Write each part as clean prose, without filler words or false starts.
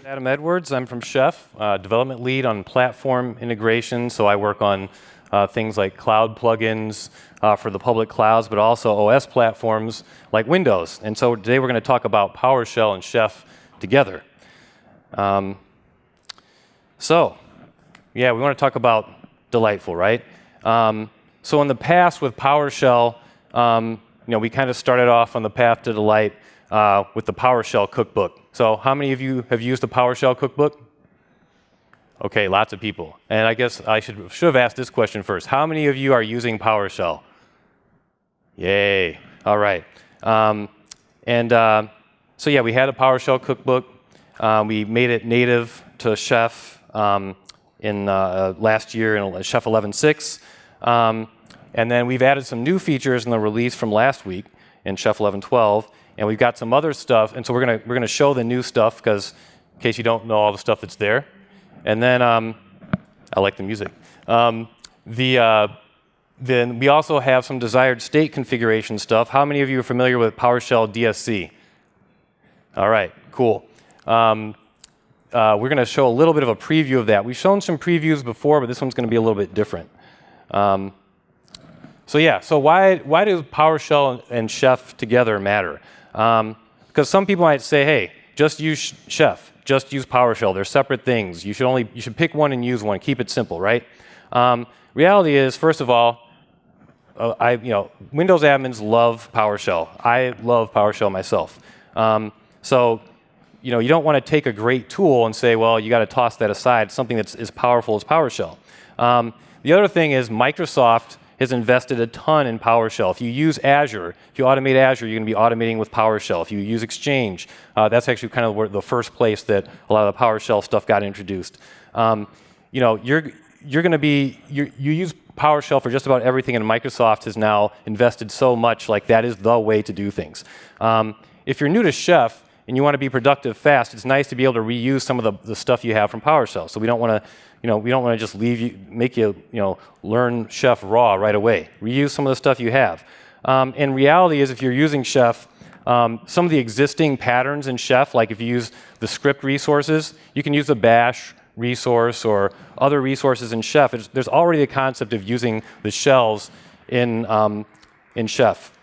Adam Edwards. I'm from Chef, development lead on platform integration. So I work on things like cloud plugins for the public clouds, but also OS platforms like Windows. And so today we're going to talk about PowerShell and Chef together. We want to talk about delightful, right? So in the past with PowerShell, we kind of started off on the path to delight with the PowerShell cookbook. So how many of you have used the PowerShell cookbook? Okay, lots of people. And I guess I should have asked this question first. How many of you are using PowerShell? Yay. All right. We had a PowerShell cookbook. We made it native to Chef in last year in Chef 11.6. And then we've added some new features in the release from last week in Chef 11.12. And we've got some other stuff. And so we're gonna show the new stuff because in case you don't know all the stuff that's there. And then I like the music. Then we also have some desired state configuration stuff. How many of you are familiar with PowerShell Dsc? All right, cool. We're going to show a little bit of a preview of that. We've shown some previews before, but this one's going to be a little bit different. So why do PowerShell and Chef together matter? Because some people might say, hey, just use Chef, just use PowerShell. They're separate things. You should pick one and use one. Keep it simple, right? Reality is, first of all, Windows admins love PowerShell. I love PowerShell myself. You don't want to take a great tool and say, well, you got to toss that aside, something that's as powerful as PowerShell. The other thing is Microsoft has invested a ton in PowerShell. If you use Azure, if you automate Azure, you're going to be automating with PowerShell. If you use Exchange, that's actually kind of the first place that a lot of the PowerShell stuff got introduced. You use PowerShell for just about everything, and Microsoft has now invested so much, like that is the way to do things. If you're new to Chef and you want to be productive fast, it's nice to be able to reuse some of the stuff you have from PowerShell. So we don't want to just make you learn Chef raw right away. Reuse some of the stuff you have. And reality is, if you're using Chef, some of the existing patterns in Chef, like if you use the script resources, you can use the bash resource or other resources in Chef. There's already a concept of using the shells in Chef.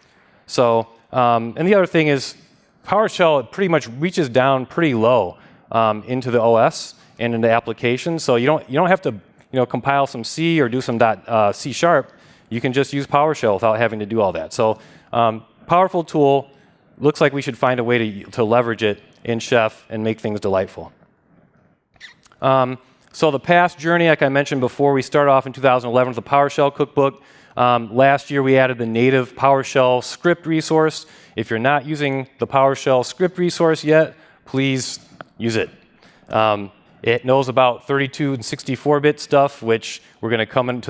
So, and the other thing is, PowerShell pretty much reaches down pretty low into the OS and into applications. So you don't have to compile some C or do some C#. You can just use PowerShell without having to do all that. So powerful tool. Looks like we should find a way to leverage it in Chef and make things delightful. So the past journey, like I mentioned before, we started off in 2011 with the PowerShell cookbook. Last year, we added the native PowerShell script resource. If you're not using the PowerShell script resource yet, please use it. It knows about 32 and 64-bit stuff, which we're going to come back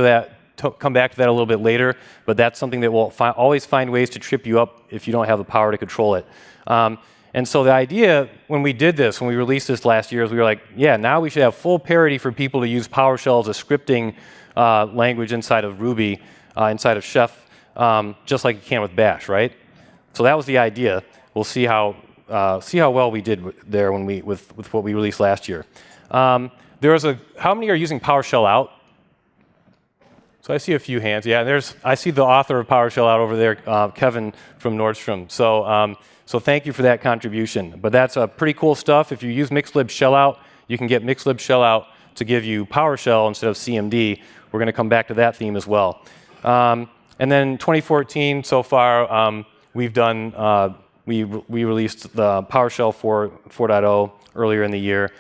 to that a little bit later. But that's something that will always find ways to trip you up if you don't have the power to control it. And so the idea when we did this, when we released this last year, is we were like, yeah, now we should have full parity for people to use PowerShell as a scripting language inside of Ruby, inside of Chef, just like you can with Bash, right? So that was the idea. We'll see how well we did there with what we released last year. How many are using PowerShell out? So I see a few hands. Yeah, I see the author of PowerShell out over there, Kevin from Nordstrom. So thank you for that contribution. But that's pretty cool stuff. If you use Mixlib Shellout, you can get Mixlib Shellout to give you PowerShell instead of CMD. We're going to come back to that theme as well. And then 2014 so far, we've done. We released the PowerShell 4.0 earlier in the year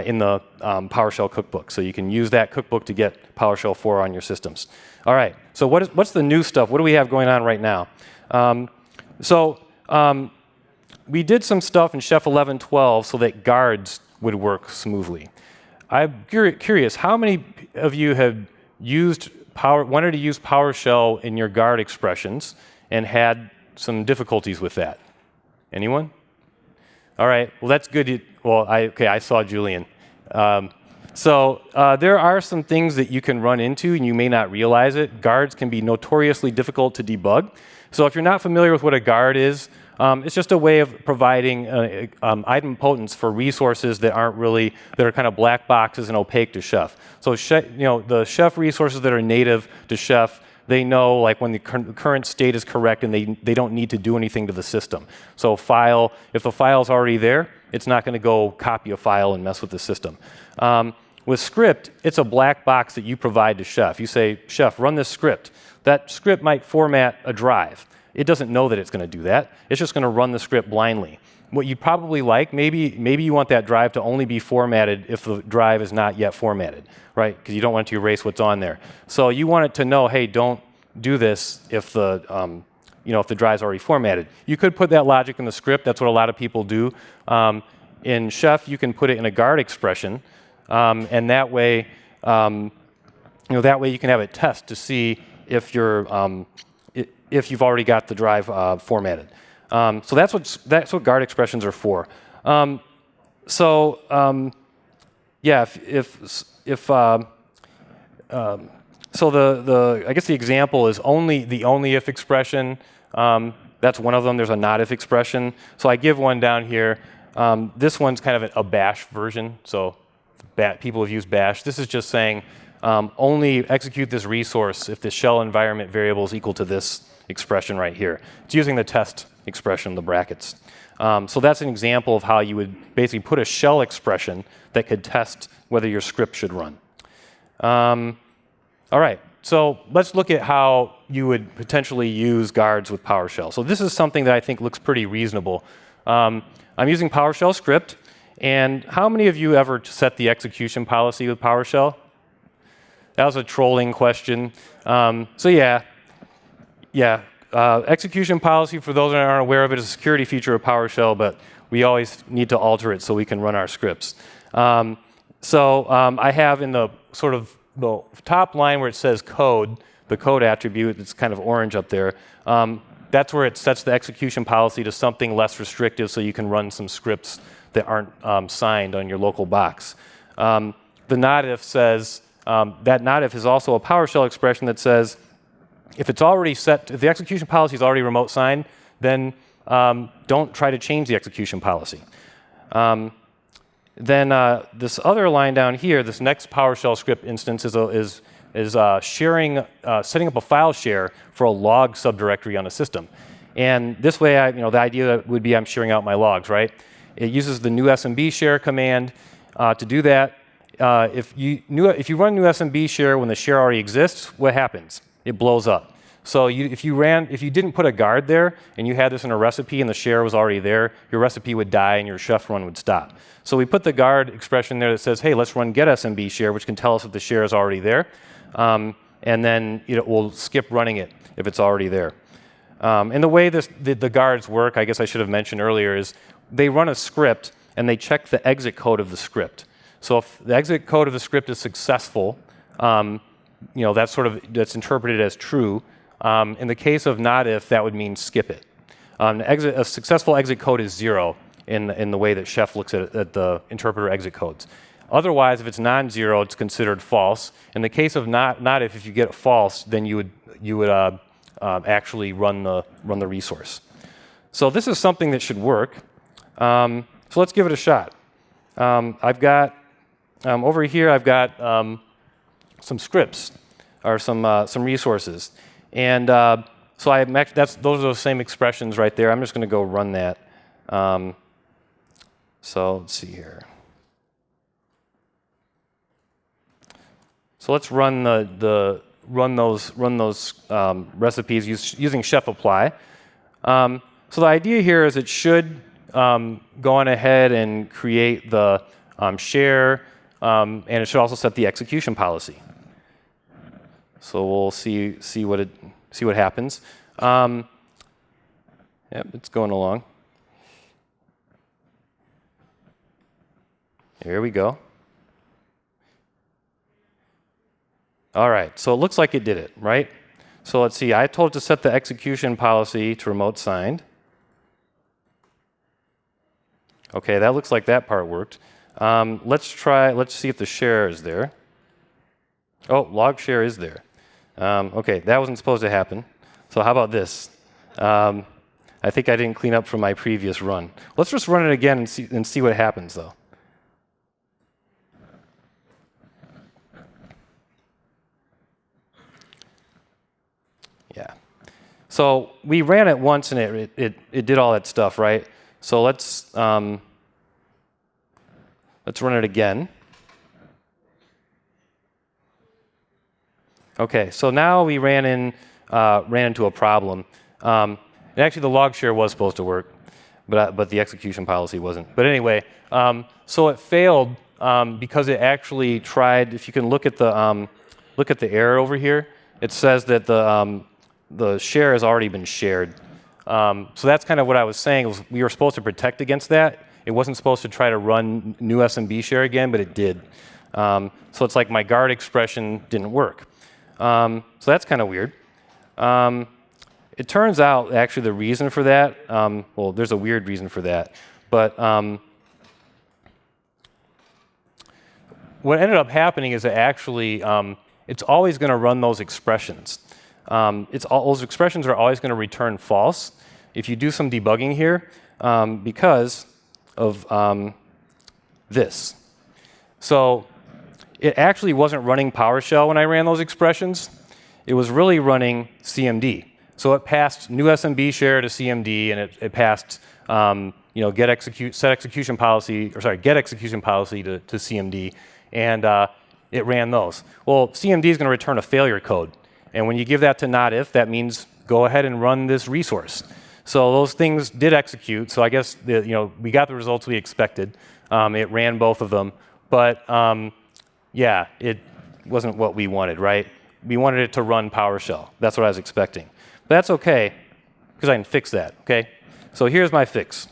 in the PowerShell cookbook. So you can use that cookbook to get PowerShell 4 on your systems. All right. So what's the new stuff? What do we have going on right now? We did some stuff in Chef 11.12 so that guards would work smoothly. I'm curious, how many of you have wanted to use PowerShell in your guard expressions and had some difficulties with that? Anyone? All right. Well, that's good. I saw Julian. There are some things that you can run into and you may not realize it. Guards can be notoriously difficult to debug. So if you're not familiar with what a guard is, it's just a way of providing idempotence for resources that are kind of black boxes and opaque to Chef. So the Chef resources that are native to Chef, they know like when the current state is correct and they don't need to do anything to the system. So if the file is already there, it's not going to go copy a file and mess with the system. With script, it's a black box that you provide to Chef. You say, Chef, run this script. That script might format a drive. It doesn't know that it's going to do that. It's just going to run the script blindly. What you'd probably like, maybe you want that drive to only be formatted if the drive is not yet formatted, right? Because you don't want it to erase what's on there. So you want it to know, hey, don't do this if the drive's already formatted. You could put that logic in the script. That's what a lot of people do. In Chef, you can put it in a guard expression, and that way you can have it test to see if you've already got the drive formatted. So that's what guard expressions are for. I guess the example is the only if expression. That's one of them. There's a not if expression. So I give one down here. This one's kind of a bash version. So people have used bash. This is just saying only execute this resource if the shell environment variable is equal to this expression right here. It's using the test expression, the brackets. So that's an example of how you would basically put a shell expression that could test whether your script should run. All right, so let's look at how you would potentially use guards with PowerShell. So this is something that I think looks pretty reasonable. I'm using PowerShell script, and how many of you ever set the execution policy with PowerShell? That was a trolling question. Execution policy, for those that aren't aware of it, is a security feature of PowerShell, but we always need to alter it so we can run our scripts. I have in the sort of the top line where it says code, the code attribute, it's kind of orange up there. That's where it sets the execution policy to something less restrictive so you can run some scripts that aren't signed on your local box. The not if says, that not if is also a PowerShell expression that says, if it's already set, if the execution policy is already remote signed, then don't try to change the execution policy. This other line down here, this next PowerShell script instance is setting up a file share for a log subdirectory on a system. And this way, the idea would be I'm sharing out my logs, right? It uses the new SMB share command to do that. If you run new SMB share when the share already exists, what happens? It blows up. So if you didn't put a guard there and you had this in a recipe and the share was already there, your recipe would die and your chef run would stop. So we put the guard expression there that says, hey, let's run get SMB share, which can tell us if the share is already there. And then we'll skip running it if it's already there. And the way the guards work, I guess I should have mentioned earlier, is they run a script and they check the exit code of the script. So if the exit code of the script is successful, that's interpreted as true. In the case of not if, that would mean skip it. A successful exit code is 0 in the way that Chef looks at the interpreter exit codes. Otherwise, if it's non-zero, it's considered false. In the case of not if you get false, then you would actually run the resource. So this is something that should work. So let's give it a shot. I've got over here. I've got some scripts or some resources, and those are those same expressions right there. I'm just going to go run that. So let's see here. So let's run those recipes using Chef apply. So the idea here is it should go on ahead and create the share, and it should also set the execution policy. So we'll see what happens. Yep, it's going along. Here we go. All right, so it looks like it did it, right? So let's see, I told it to set the execution policy to remote signed. Okay, that looks like that part worked. Let's see if the share is there. Oh, log share is there. Okay, that wasn't supposed to happen. So how about this? I think I didn't clean up from my previous run. Let's just run it again and see what happens, though. Yeah. So we ran it once, and it did all that stuff, right? So let's run it again. Okay, so now we ran into a problem. And actually, the log share was supposed to work, but the execution policy wasn't. But anyway, so it failed because it actually tried. If you can look at the error over here, it says that the share has already been shared. So that's kind of what I was saying. Was we were supposed to protect against that. It wasn't supposed to try to run new SMB share again, but it did. So it's like my guard expression didn't work. So that's kind of weird. It turns out, actually, the reason for that, well, there's a weird reason for that, but what ended up happening is that actually it's always going to run those expressions. Those expressions are always going to return false if you do some debugging here because of this. So it actually wasn't running PowerShell when I ran those expressions. It was really running CMD. So it passed new SMB share to CMD, and it passed get execution policy to CMD, and it ran those. Well, CMD is going to return a failure code, and when you give that to not if, that means go ahead and run this resource. So those things did execute. So I guess we got the results we expected. It ran both of them, but yeah, it wasn't what we wanted, right? We wanted it to run PowerShell. That's what I was expecting. But that's okay, because I can fix that, okay? So here's my fix.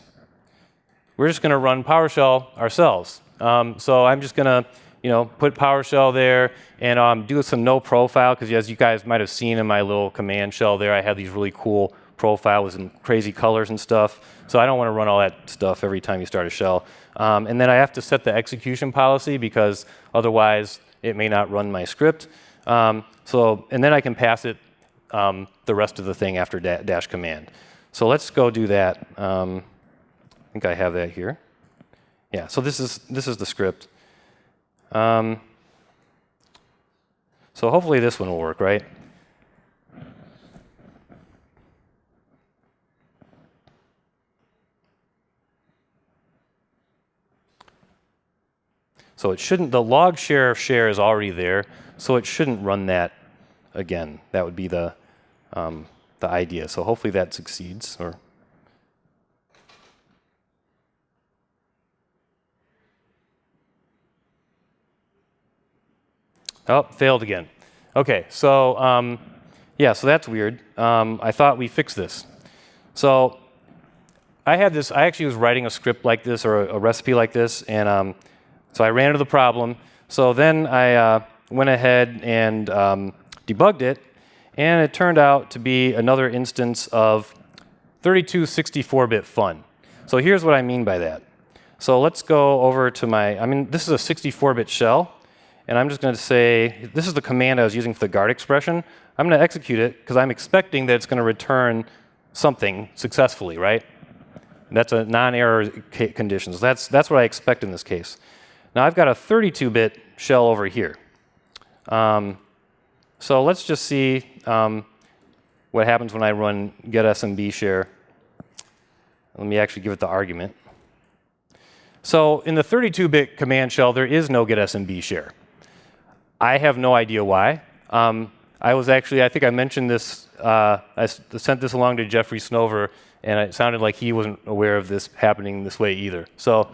We're just going to run PowerShell ourselves. So I'm just going to put PowerShell there and do some no profile, because as you guys might have seen in my little command shell there, I have these really cool profiles and crazy colors and stuff. So I don't want to run all that stuff every time you start a shell. And then I have to set the execution policy, because otherwise it may not run my script. And then I can pass it the rest of the thing after dash command. So let's go do that. I think I have that here. Yeah, so this is the script. So hopefully this one will work, right? So it shouldn't, the log share is already there, so it shouldn't run that again. That would be the idea. So hopefully that succeeds. Oh, failed again. Okay, so yeah, so that's weird. I thought we fixed this. So I actually was writing a script like this, or a recipe like this, and so I ran into the problem. So then I went ahead and debugged it, and it turned out to be another instance of 32 64-bit fun. So here's what I mean by that. So let's go over to this is a 64-bit shell, and I'm just going to say, this is the command I was using for the guard expression. I'm going to execute it, because I'm expecting that it's going to return something successfully, right? That's a non-error condition. So that's what I expect in this case. Now I've got a 32-bit shell over here. So let's just see what happens when I run get SMB share. Let me actually give it the argument. So in the 32-bit command shell, there is no get SMB share. I have no idea why. I think I mentioned this, I sent this along to Jeffrey Snover, and it sounded like he wasn't aware of this happening this way either. So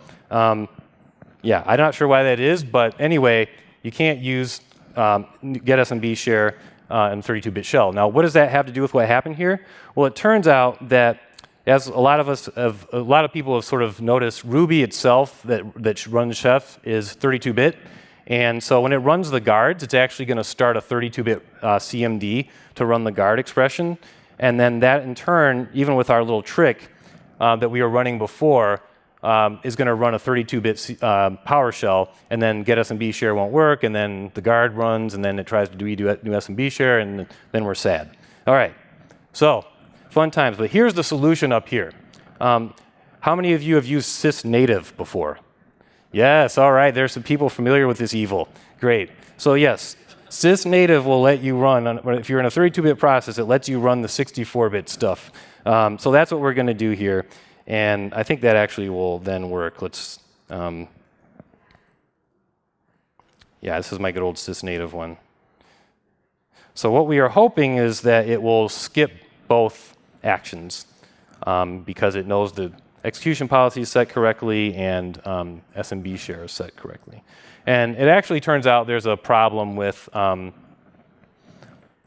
yeah, I'm not sure why that is, but anyway, you can't use get SMB share in 32-bit shell. Now, what does that have to do with what happened here? Well, it turns out that, as a lot of people have sort of noticed, Ruby itself that runs Chef is 32-bit. And so when it runs the guards, it's actually going to start a 32-bit CMD to run the guard expression. And then that, in turn, even with our little trick that we were running before, is going to run a 32-bit PowerShell, and then get SMB share won't work, and then the guard runs, and then it tries to do new SMB share, and then we're sad. All right. So fun times. But here's the solution up here. How many of you have used sysnative before? Yes, all right, there's some people familiar with this evil. Great. So yes, sysnative will let you run, if you're in a 32-bit process, it lets you run the 64-bit stuff. So that's what we're going to do here. And I think that actually will then work. Let's, yeah, this is my good old sysnative one. So what we are hoping is that it will skip both actions because it knows the execution policy is set correctly and SMB share is set correctly. And it actually turns out there's a problem with,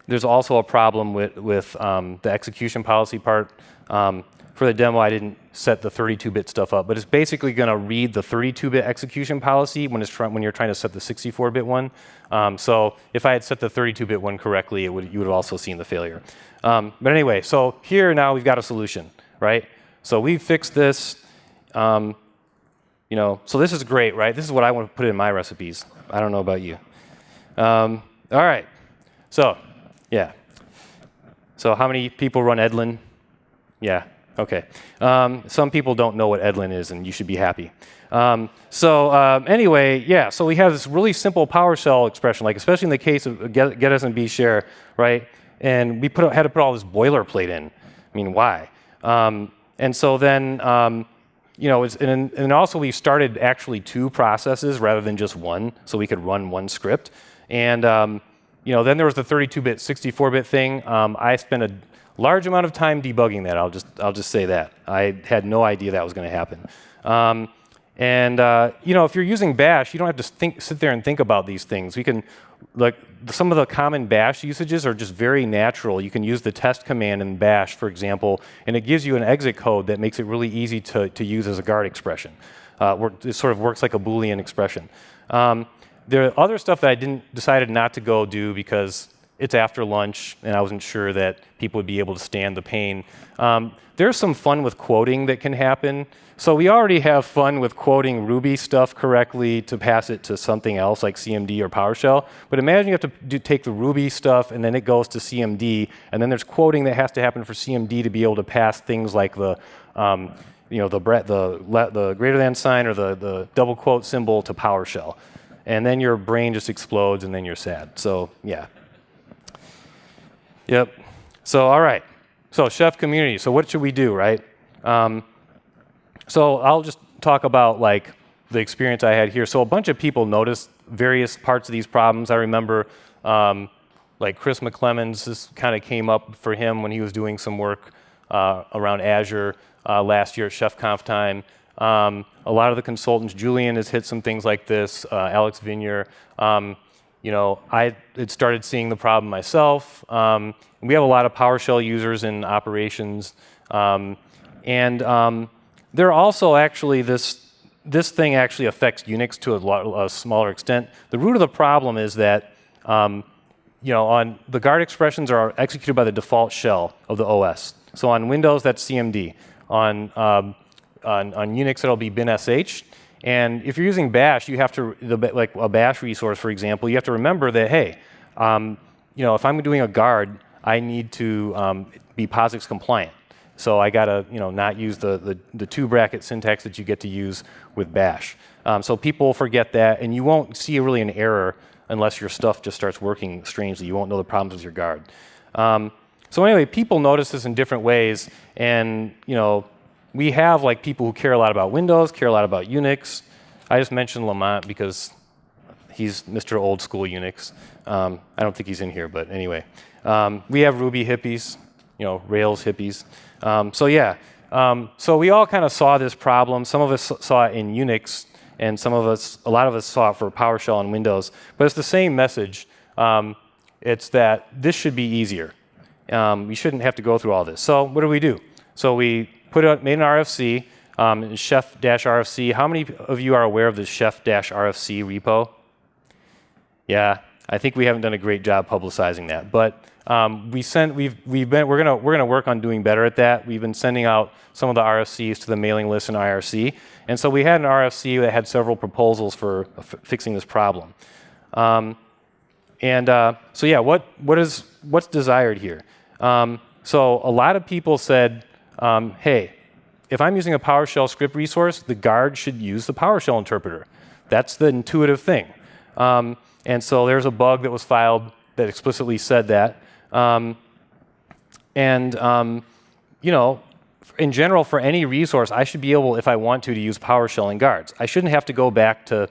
there's also a problem with the execution policy part. For the demo, I didn't set the 32-bit stuff up, but it's basically going to read the 32-bit execution policy when you're trying to set the 64-bit one. So if I had set the 32-bit one correctly, you would have also seen the failure. But anyway, so here now we've got a solution, right? So we fixed this. So this is great, right? This is what I want to put in my recipes. I don't know about you. All right. So, yeah. So how many people run Edlin? Yeah. Okay. Some people don't know what Edlin is, and you should be happy. Anyway, yeah. So we have this really simple PowerShell expression, like especially in the case of get SMB share, right? And we had to put all this boilerplate in. I mean, why? And so then. And also we started actually 2 processes rather than just one, so we could run one script. And then there was the 32-bit, 64-bit thing. I spent a large amount of time debugging that. I'll just say that I had no idea that was going to happen. If you're using Bash, you don't have to sit there and think about these things. We can, like, some of the common Bash usages are just very natural. You can use the test command in Bash, for example, and it gives you an exit code that makes it really easy to use as a guard expression. It sort of works like a Boolean expression. There are other stuff that I decided not to go do because it's after lunch, and I wasn't sure that people would be able to stand the pain. There's some fun with quoting that can happen. So we already have fun with quoting Ruby stuff correctly to pass it to something else like CMD or PowerShell. But imagine you have to take the Ruby stuff, and then it goes to CMD, and then there's quoting that has to happen for CMD to be able to pass things like the greater than sign or the double quote symbol to PowerShell. And then your brain just explodes, and then you're sad. So yeah. Yep. So all right. So Chef community. So what should we do, right? So I'll just talk about like the experience I had here. So a bunch of people noticed various parts of these problems. I remember like Chris McClemens, this kind of came up for him when he was doing some work around Azure last year at ChefConf time. A lot of the consultants, Julian has hit some things like this, Alex Vignier. I had started seeing the problem myself. We have a lot of PowerShell users in operations. There are also actually this thing actually affects Unix to a smaller extent. The root of the problem is that on the guard expressions are executed by the default shell of the OS. So on Windows, that's CMD. On Unix, it'll be binsh. And if you're using Bash, you have to, like a Bash resource, for example, you have to remember that, hey, if I'm doing a guard, I need to be POSIX compliant. So I gotta, not use the 2-bracket syntax that you get to use with Bash. So people forget that, and you won't see really an error unless your stuff just starts working strangely. You won't know the problems with your guard. So anyway, people notice this in different ways, and we have like people who care a lot about Windows, care a lot about Unix. I just mentioned Lamont because he's Mr. Old School Unix. I don't think he's in here, but anyway. We have Ruby hippies, Rails hippies. So we all kind of saw this problem. Some of us saw it in Unix, and a lot of us saw it for PowerShell and Windows. But it's the same message. It's that this should be easier. We shouldn't have to go through all this. So what do? So we made an RFC, chef-RFC. How many of you are aware of the chef-RFC repo? Yeah, I think we haven't done a great job publicizing that. But we're gonna work on doing better at that. We've been sending out some of the RFCs to the mailing list in IRC, and so we had an RFC that had several proposals for fixing this problem. What's desired here? So a lot of people said, hey, if I'm using a PowerShell script resource, the guard should use the PowerShell interpreter. That's the intuitive thing. And so there's a bug that was filed that explicitly said that. You know, in general, for any resource, I should be able, if I want to use PowerShell and guards. I shouldn't have to go back to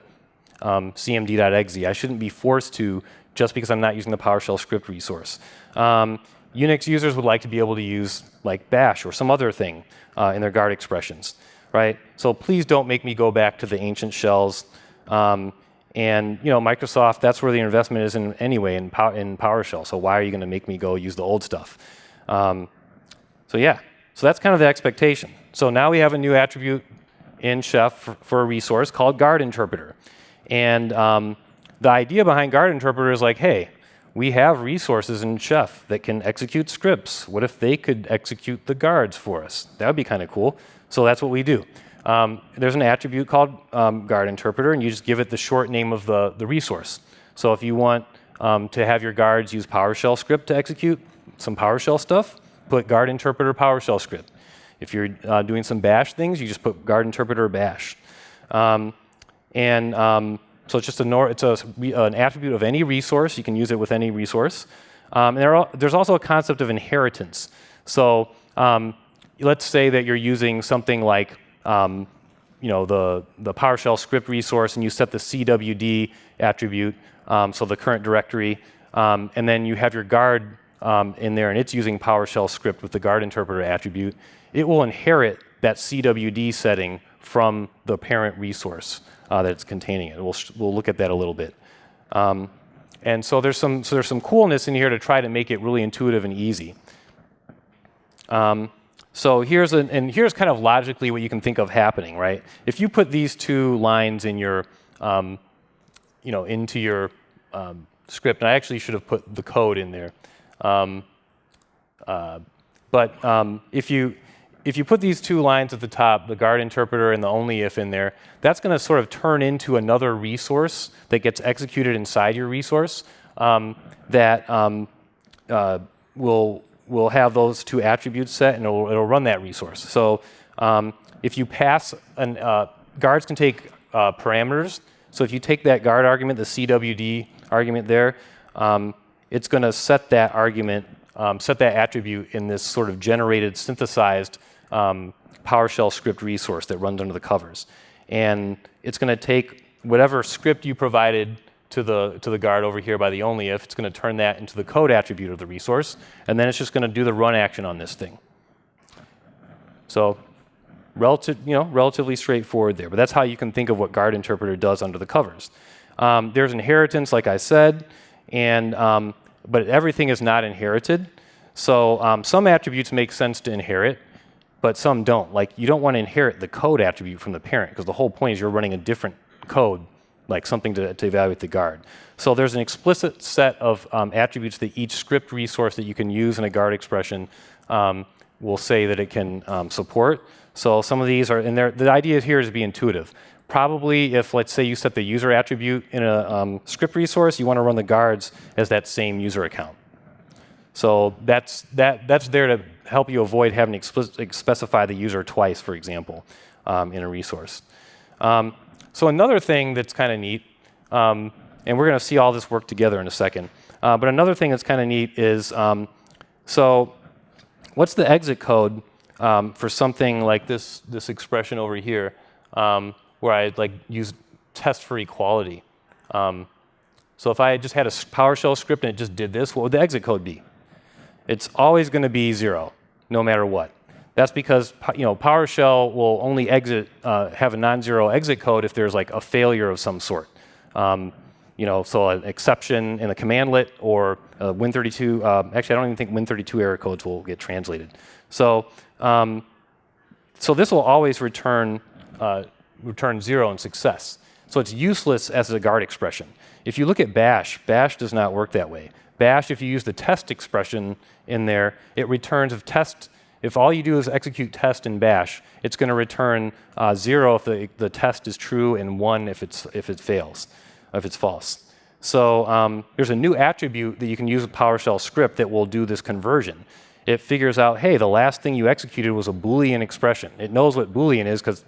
cmd.exe. I shouldn't be forced to just because I'm not using the PowerShell script resource. Unix users would like to be able to use like bash or some other thing in their guard expressions, right? So please don't make me go back to the ancient shells. And you know, Microsoft, that's where the investment is in anyway in PowerShell. So why are you going to make me go use the old stuff? So yeah, so that's kind of the expectation. So now we have a new attribute in Chef for a resource called guard interpreter. And the idea behind guard interpreter is like, hey, we have resources in Chef that can execute scripts. What if they could execute the guards for us? That would be kind of cool. So that's what we do. There's an attribute called guard interpreter, and you just give it the short name of the resource. So if you want to have your guards use PowerShell script to execute some PowerShell stuff, put guard interpreter PowerShell script. If you're doing some bash things, you just put guard interpreter bash. So it's just an attribute of any resource. You can use it with any resource. And there's also a concept of inheritance. So let's say that you're using something like you know, the PowerShell script resource, and you set the CWD attribute, so the current directory, and then you have your guard in there, and it's using PowerShell script with the guard interpreter attribute. It will inherit that CWD setting from the parent resource that it's containing it. We'll look at that a little bit. And so there's some coolness in here to try to make it really intuitive and easy. So here's kind of logically what you can think of happening, right? If you put these two lines in your, you know, into your script, and I actually should have put the code in there. If you put these two lines at the top, the guard interpreter and the only if in there, that's going to sort of turn into another resource that gets executed inside your resource that will have those two attributes set, and it'll run that resource. So if you pass, guards can take parameters. So if you take that guard argument, the CWD argument there, it's going to set that argument, set that attribute in this sort of generated, synthesized PowerShell script resource that runs under the covers. And it's going to take whatever script you provided to the guard over here by the only if, it's going to turn that into the code attribute of the resource, and then it's just going to do the run action on this thing. So relatively straightforward there, but that's how you can think of what guard interpreter does under the covers. There's inheritance, like I said, and but everything is not inherited. So some attributes make sense to inherit, but some don't. Like you don't want to inherit the code attribute from the parent, because the whole point is you're running a different code, like something to evaluate the guard. So there's an explicit set of attributes that each script resource that you can use in a guard expression will say that it can support. So some of these are in there. The idea here is to be intuitive. Probably if, let's say, you set the user attribute in a script resource, you want to run the guards as that same user account. So that's there to help you avoid having to specify the user twice, for example, in a resource. So another thing that's kind of neat, and we're going to see all this work together in a second, but another thing that's kind of neat is, so what's the exit code for something like this expression over here, where I like use test for equality. So if I just had a PowerShell script and it just did this, what would the exit code be? It's always going to be 0, no matter what. That's because PowerShell will only have a non-zero exit code if there's like a failure of some sort. So an exception in the commandlet or Win32. Actually, I don't even think Win32 error codes will get translated. So this will always return 0 in success. So it's useless as a guard expression. If you look at bash does not work that way. Bash, if you use the test expression in there, it returns if all you do is execute test in bash, it's going to return 0 if the test is true and 1 if it fails, if it's false. So there's a new attribute that you can use with PowerShell script that will do this conversion. it figures out, hey, the last thing you executed was a Boolean expression. It knows what Boolean is because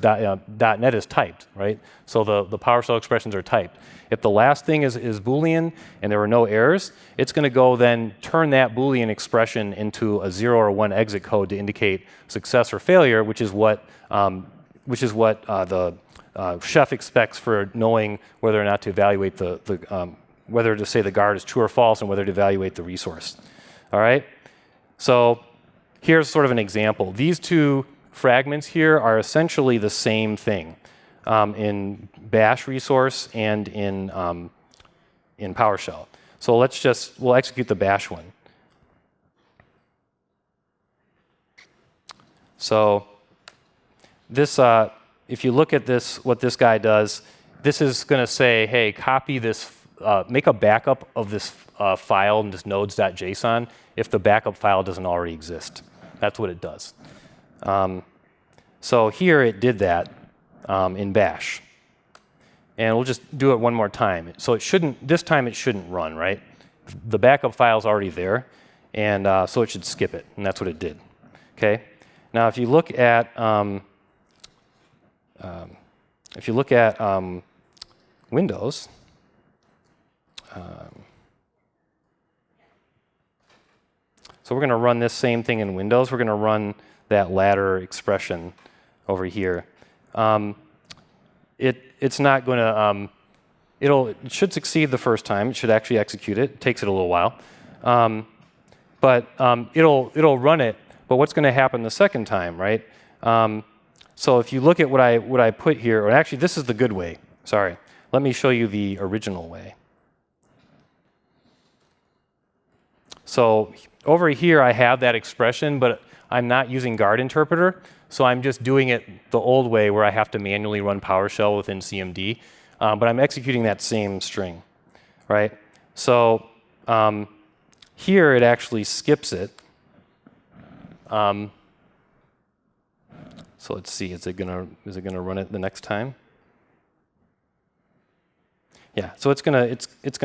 .NET is typed, right? So the PowerShell expressions are typed. If the last thing is Boolean and there were no errors, it's going to go then turn that Boolean expression into a 0 or 1 exit code to indicate success or failure, which is what the chef expects for knowing whether or not to evaluate whether to say the guard is true or false and whether to evaluate the resource. All right? So here's sort of an example. These two fragments here are essentially the same thing in bash resource and in PowerShell. So we'll execute the bash one. So this, if you look at this, what this guy does, this is going to say, hey, copy this, make a backup of this file in this nodes.json if the backup file doesn't already exist. That's what it does. So here it did that in bash. And we'll just do it one more time. So this time it shouldn't run, right? The backup file is already there, and so it should skip it, and that's what it did. Okay. Now, if you look at Windows, so we're going to run this same thing in Windows. We're going to run that ladder expression over here. It's not going to. It should succeed the first time. It should actually execute it. It takes it a little while, but it'll run it. But what's going to happen the second time, right? So if you look at what I put here, or actually this is the good way. Sorry, let me show you the original way. So over here I have that expression, but I'm not using guard interpreter, so I'm just doing it the old way where I have to manually run PowerShell within CMD, but I'm executing that same string, right? So here it actually skips it. So let's see, is it gonna run it the next time? Yeah, so it's gonna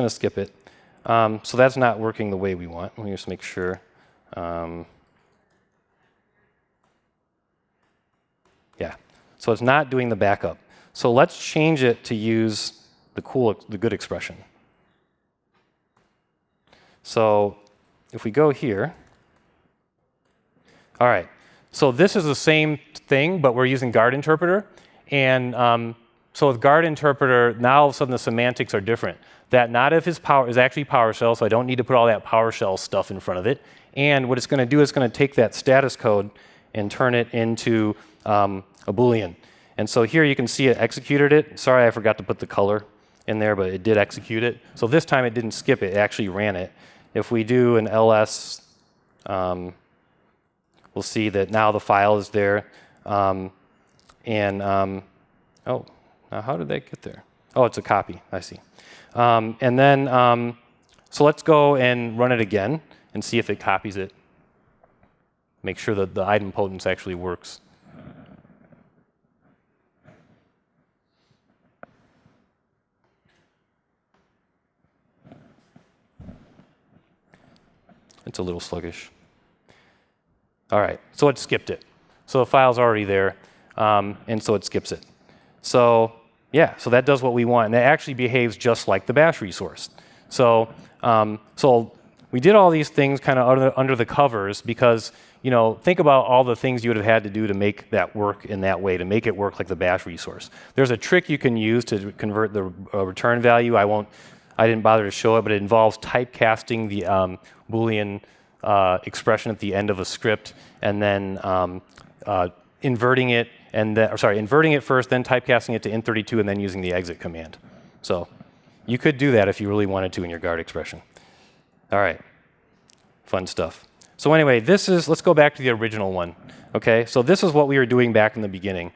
skip it. So that's not working the way we want. Let me just make sure. Yeah, so it's not doing the backup. So let's change it to use the good expression. So if we go here, all right. So this is the same thing, but we're using guard interpreter. And so with guard interpreter, now all of a sudden the semantics are different. That not if is actually PowerShell, so I don't need to put all that PowerShell stuff in front of it. And what it's going to do is going to take that status code and turn it into a Boolean. And so here you can see it executed it. Sorry, I forgot to put the color in there, but it did execute it. So this time it didn't skip it. It actually ran it. If we do an ls, we'll see that now the file is there. Oh, now how did that get there? Oh, it's a copy. I see. And then, so let's go and run it again and see if it copies it. Make sure that the idempotence actually works. It's a little sluggish. All right, so it skipped it. So the file's already there, and so it skips it. So yeah, so that does what we want, and it actually behaves just like the bash resource. So so we did all these things kind of under the covers because, you know, think about all the things you would have had to do to make that work in that way, to make it work like the bash resource. There's a trick you can use to convert the return value. I didn't bother to show it, but it involves typecasting the Boolean expression at the end of a script, and then inverting it, inverting it first, then typecasting it to int32, and then using the exit command. So you could do that if you really wanted to in your guard expression. All right, fun stuff. So anyway, let's go back to the original one. Okay, so this is what we were doing back in the beginning,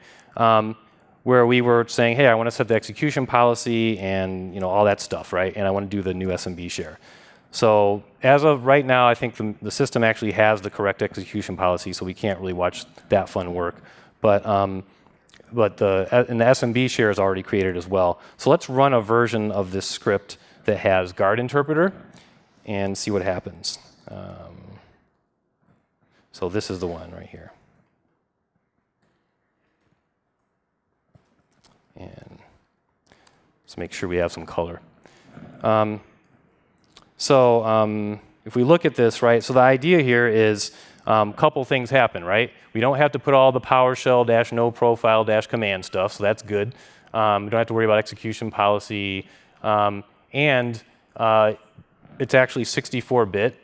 where we were saying, hey, I want to set the execution policy and all that stuff, right? And I want to do the new SMB share. So as of right now, I think the system actually has the correct execution policy, so we can't really watch that fun work. But the SMB share is already created as well. So let's run a version of this script that has guard interpreter and see what happens. So this is the one right here. And let's make sure we have some color. If we look at this, right, so the idea here is a couple things happen, right? We don't have to put all the PowerShell -no profile -command stuff, so that's good. We don't have to worry about execution policy. And it's actually 64-bit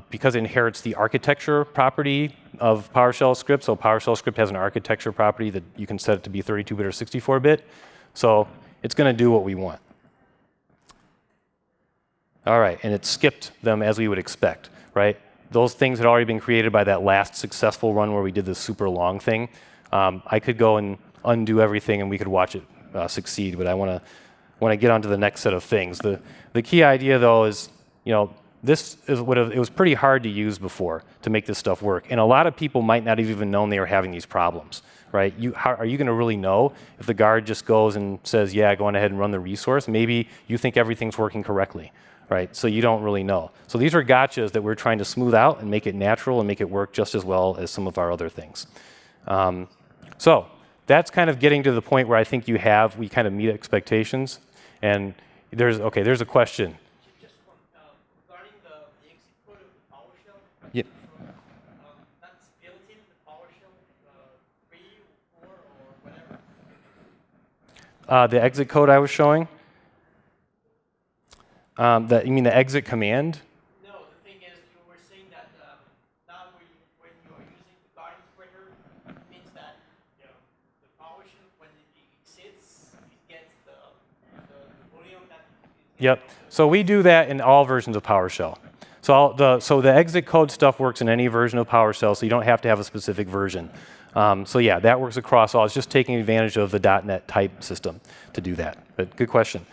because it inherits the architecture property of PowerShell script. So PowerShell script has an architecture property that you can set it to be 32-bit or 64-bit. So it's going to do what we want. All right, and it skipped them as we would expect, right? Those things had already been created by that last successful run where we did this super long thing. I could go and undo everything and we could watch it succeed, but I want to get on to the next set of things. The key idea, though, is, this is it was pretty hard to use before to make this stuff work. And a lot of people might not have even known they were having these problems, right? How are you going to really know if the guard just goes and says, yeah, go on ahead and run the resource? Maybe you think everything's working correctly, right? So you don't really know. So these are gotchas that we're trying to smooth out and make it natural and make it work just as well as some of our other things. So that's kind of getting to the point where I think we kind of meet expectations. And there's a question. Just regarding the exit code of the PowerShell. Yep. That's built in the PowerShell 3, 4, or whatever. The exit code I was showing. You mean the exit command? No, the thing is, you were saying that now when you are using the guard interpreter, it means that the PowerShell, when it exits, it gets the volume that. Yep. So we do that in all versions of PowerShell. So the exit code stuff works in any version of PowerShell, so you don't have to have a specific version. So yeah, that works across all. It's just taking advantage of the .NET type system to do that. But good question.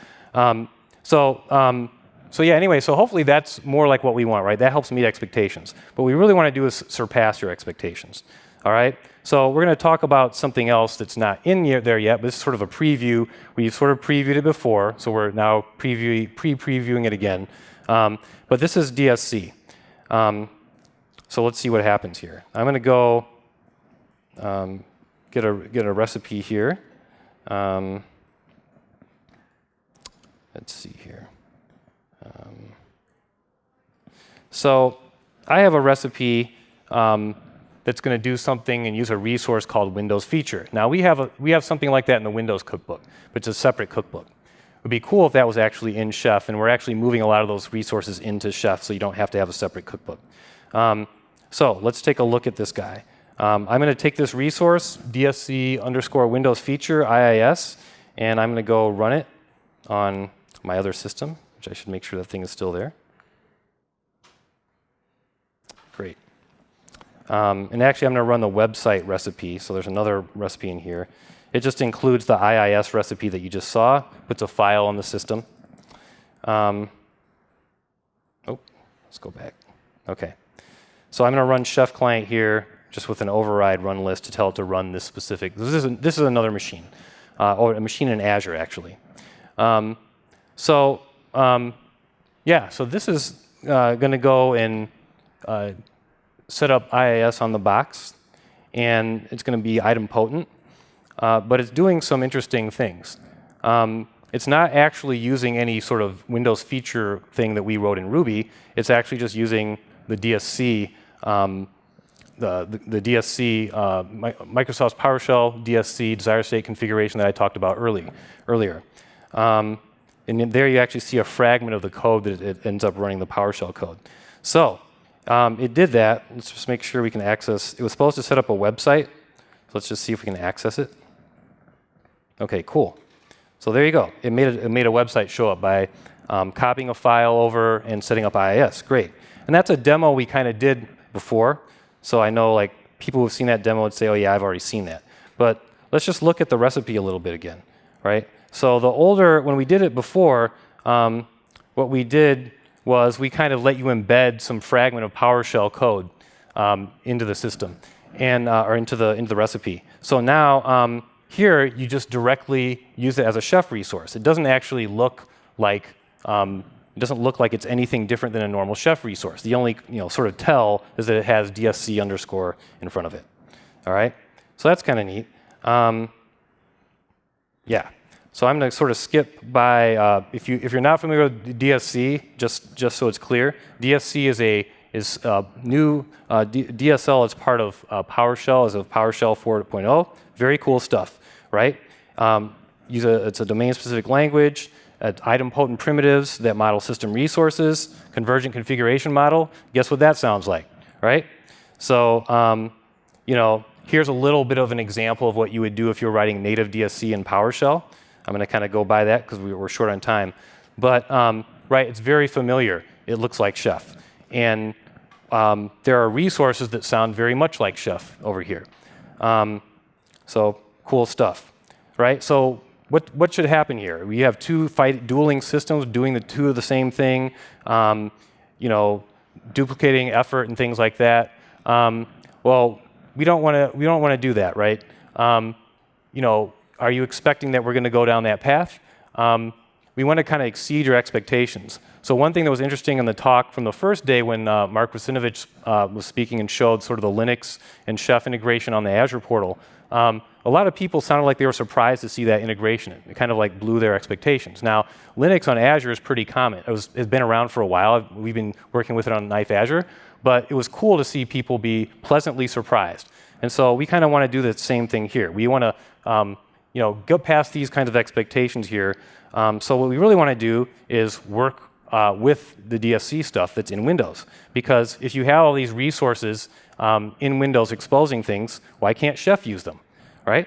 So yeah, anyway, so hopefully that's more like what we want, right? That helps meet expectations. What we really want to do is surpass your expectations, all right? So we're going to talk about something else that's not in there yet, but this is sort of a preview. We've sort of previewed it before, so we're now pre-previewing it again. But this is DSC. So let's see what happens here. I'm going to go get a recipe here. Let's see here. So I have a recipe that's going to do something and use a resource called Windows Feature. Now we have something like that in the Windows cookbook, but it's a separate cookbook. It would be cool if that was actually in Chef, and we're actually moving a lot of those resources into Chef, so you don't have to have a separate cookbook. So let's take a look at this guy. I'm going to take this resource, dsc_Windows Feature, IIS, and I'm going to go run it on my other system, which I should make sure that thing is still there. Great. And actually, I'm going to run the website recipe. So there's another recipe in here. It just includes the IIS recipe that you just saw, puts a file on the system. Let's go back. OK. So I'm going to run Chef client here, just with an override run list to tell it to run this specific. This is another machine, or a machine in Azure, actually. So this is going to go and set up IIS on the box, and it's going to be idempotent, but it's doing some interesting things. It's not actually using any sort of Windows feature thing that we wrote in Ruby. It's actually just using the DSC, the DSC, Microsoft's PowerShell DSC desired state configuration that I talked about earlier. And there you actually see a fragment of the code that it ends up running the PowerShell code. So it did that. Let's just make sure we can access. It was supposed to set up a website. So let's just see if we can access it. OK, cool. So there you go. It made a website show up by copying a file over and setting up IIS. Great. And that's a demo we kind of did before. So I know like people who've seen that demo would say, oh, yeah, I've already seen that. But let's just look at the recipe a little bit again, right? So when we did it before, what we did was we kind of let you embed some fragment of PowerShell code into the system or into the recipe. So now here you just directly use it as a Chef resource. It doesn't actually look like It doesn't look like it's anything different than a normal Chef resource. The only sort of tell is that it has DSC underscore in front of it. All right, so that's kind of neat. Yeah, so I'm going to sort of skip by. If you're not familiar with DSC, just so it's clear, DSC is new DSL is part of PowerShell as of PowerShell 4.0. Very cool stuff, right? It's a domain-specific language. Idempotent primitives that model system resources, convergent configuration model. Guess what that sounds like, right? So, here's a little bit of an example of what you would do if you're writing native DSC in PowerShell. I'm going to kind of go by that because we're short on time. But, right, it's very familiar. It looks like Chef. And there are resources that sound very much like Chef over here. So, cool stuff, right? So, what should happen here? We have two dueling systems doing the two of the same thing, duplicating effort and things like that. Well, we don't want to do that, right? Are you expecting that we're going to go down that path? We want to kind of exceed your expectations. So one thing that was interesting in the talk from the first day when Mark Rusinovich was speaking and showed sort of the Linux and Chef integration on the Azure portal, a lot of people sounded like they were surprised to see that integration. It kind of like blew their expectations. Now, Linux on Azure is pretty common. It's been around for a while. We've been working with it on Knife Azure, but it was cool to see people be pleasantly surprised. And so we kind of want to do the same thing here. We want to go past these kinds of expectations here. So what we really want to do is work with the DSC stuff that's in Windows. Because if you have all these resources in Windows exposing things, why can't Chef use them, right?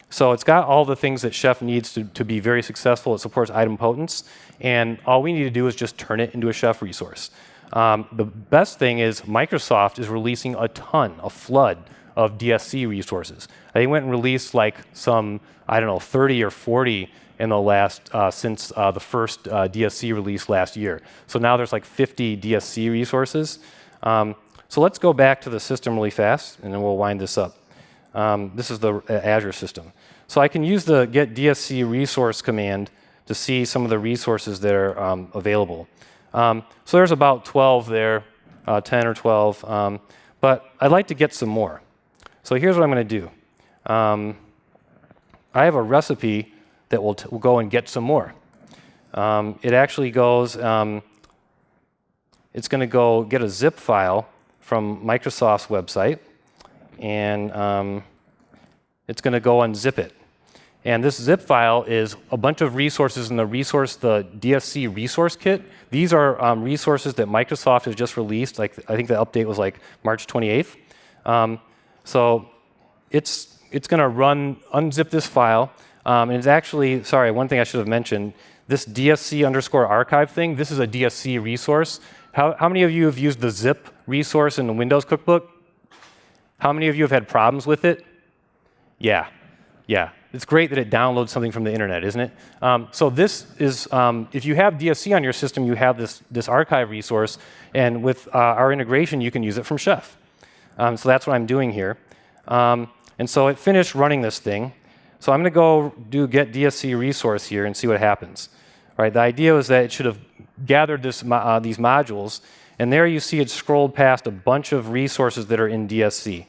So it's got all the things that Chef needs to be very successful. It supports idempotence. And all we need to do is just turn it into a Chef resource. The best thing is Microsoft is releasing a flood of DSC resources. They went and released like some, 30 or 40 in the last, since the first DSC release last year. So now there's like 50 DSC resources. So let's go back to the system really fast, and then we'll wind this up. This is the Azure system. So I can use the get DSC resource command to see some of the resources that are available. So there's about 12 there, 10 or 12. But I'd like to get some more. So here's what I'm going to do. I have a recipe that will go and get some more. It actually goes, it's going to go get a zip file from Microsoft's website, and it's going to go unzip it. And this zip file is a bunch of resources in the DSC Resource Kit. These are resources that Microsoft has just released. Like I think the update was like March 28th. So it's going to unzip this file. And it's actually, sorry, one thing I should have mentioned, this DSC underscore archive thing, this is a DSC resource. How many of you have used the zip resource in the Windows Cookbook? How many of you have had problems with it? Yeah. It's great that it downloads something from the internet, isn't it? So this is, if you have DSC on your system, you have this archive resource, and with our integration, you can use it from Chef. So that's what I'm doing here. And so it finished running this thing. So I'm going to go do get DSC resource here and see what happens. Right? The idea was that it should have gathered these modules, and there you see it scrolled past a bunch of resources that are in DSC.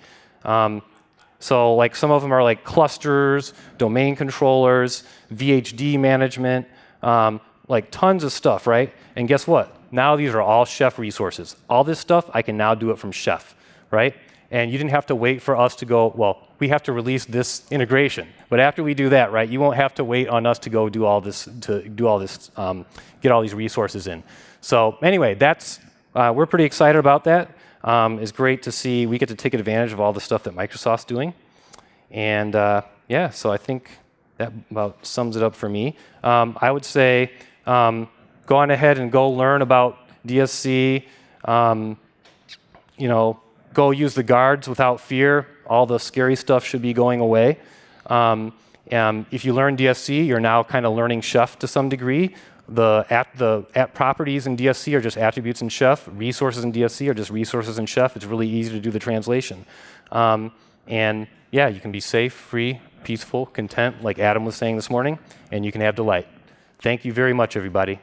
So like some of them are like clusters, domain controllers, VHD management, like tons of stuff, right? And guess what? Now these are all Chef resources. All this stuff, I can now do it from Chef, right? And you didn't have to wait for us to go, well, we have to release this integration. But after we do that, right, you won't have to wait on us to go do all this, get all these resources in. So anyway, we're pretty excited about that. It's great to see we get to take advantage of all the stuff that Microsoft's doing. And yeah, so I think that about sums it up for me. I would say go on ahead and go learn about DSC. Go use the guards without fear. All the scary stuff should be going away. If you learn DSC, you're now kind of learning Chef to some degree. The app properties in DSC are just attributes in Chef. Resources in DSC are just resources in Chef. It's really easy to do the translation. And yeah, you can be safe, free, peaceful, content, like Adam was saying this morning, and you can have delight. Thank you very much, everybody.